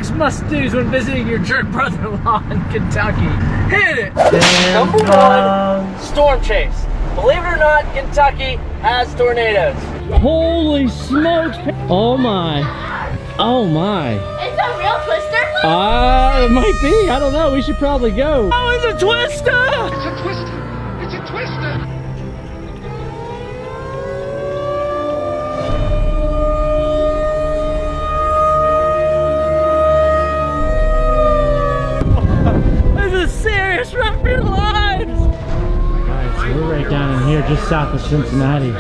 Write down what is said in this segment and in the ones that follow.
6 must-dos when visiting your jerk brother-in-law in Kentucky. Hit it! Number 1, storm chase. Believe it or not, Kentucky has tornadoes. Holy smokes! Oh my. Oh my. It's a real twister? It might be. I don't know. We should probably go. Oh, it's a twister! It's a twister! It's a twister! This is serious. Run for your lives! Alright, so we're right down in here just south of Cincinnati.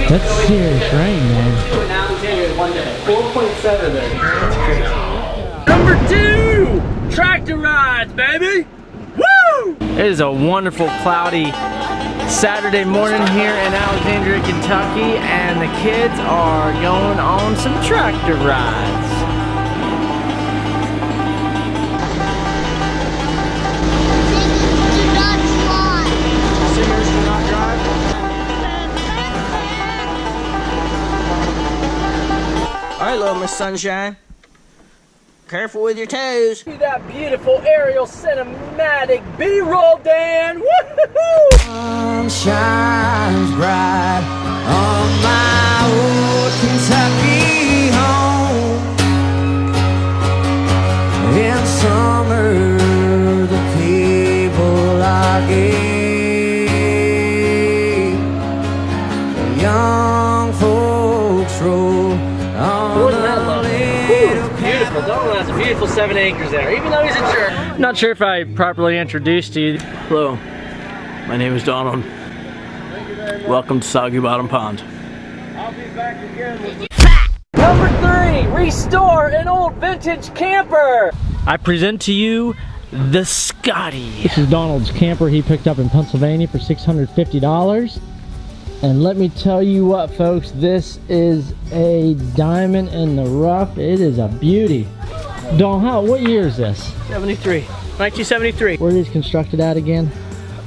That's serious rain, man. 4.7 there. Number 2! Tractor rides, baby! Woo! It is a wonderful, cloudy Saturday morning here in Alexandria, Kentucky, and the kids are going on some tractor rides. All right, little Miss Sunshine. Careful with your toes. See that beautiful aerial cinematic B-roll, Dan. Woo-hoo-hoo! Sun shines bright on my old Kentucky home. In summer, the people are gay. The young folks roll on the little Beautiful. Donald has a beautiful 7 acres there, even though he's a jerk. Not sure if I properly introduced you. Hello, my name is Donald. Welcome to Soggy Bottom Pond. Number 3, restore an old vintage camper. I present to you the Scotty. This is Donald's camper he picked up in Pennsylvania for $650. And let me tell you what, folks, this is a diamond in the rough. It is a beauty. Don, what year is this? 1973. Where is it constructed at again?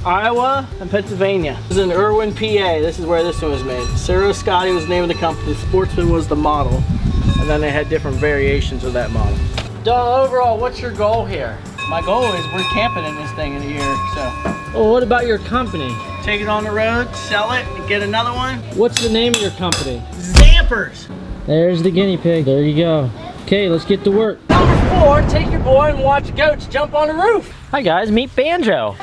Iowa and Pennsylvania. This is in Irwin, PA. This is where this one was made. Sarah Scotty was the name of the company. Sportsman was the model. And then they had different variations of that model. Don, overall, what's your goal here? My goal is we're camping in this thing in a year, so. Well, what about your company? Take it on the road, sell it, and get another one. What's the name of your company? Zampers! There's the guinea pig. There you go. Okay, let's get to work. Number 4, take your boy and watch goats jump on the roof. Hi guys, meet Banjo.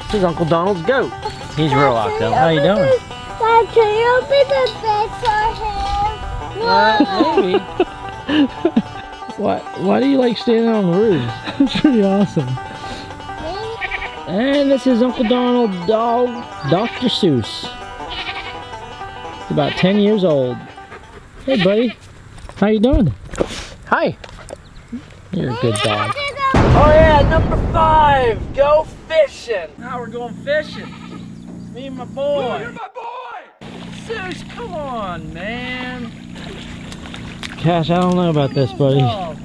This is Uncle Donald's goat. He's real locked up. How you doing? Dad, can you be the bed for him? Maybe. Why do you like standing on the roof? It's pretty awesome. And this is Uncle Donald's dog, Dr. Seuss. He's about 10 years old. Hey buddy, how you doing? Hi. You're a good dog. Oh yeah, number 5, go fishing. Now we're going fishing. Me and my boy. You're my boy! Seuss, come on, man. Cash, I don't know about this, buddy. Oh.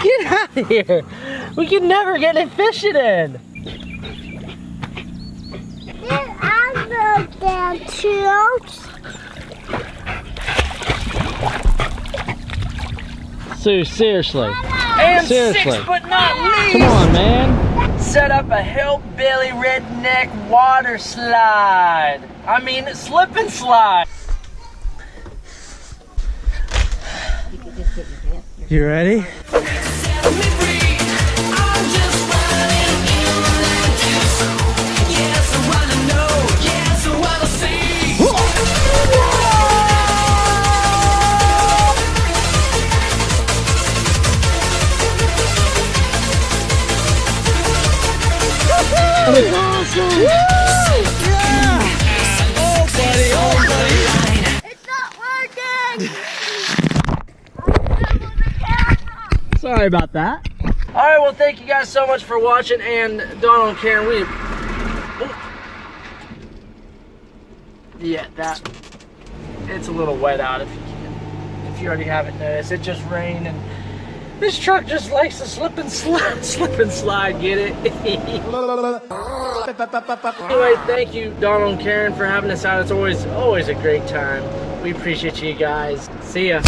Get out of here. We can never get it fishing in. Sue, seriously. And Seriously. 6 but not least, Come on, man. set up a hillbilly redneck water slide. I mean, slip and slide. You ready? It's not working! Sorry about that. All right, well, thank you guys so much for watching, and Donald and Karen, it's a little wet out if you already haven't noticed. It just rained, and this truck just likes to slip and slide, get it? Anyway, thank you, Donald and Karen, for having us out. It's always a great time. We appreciate you guys. See ya.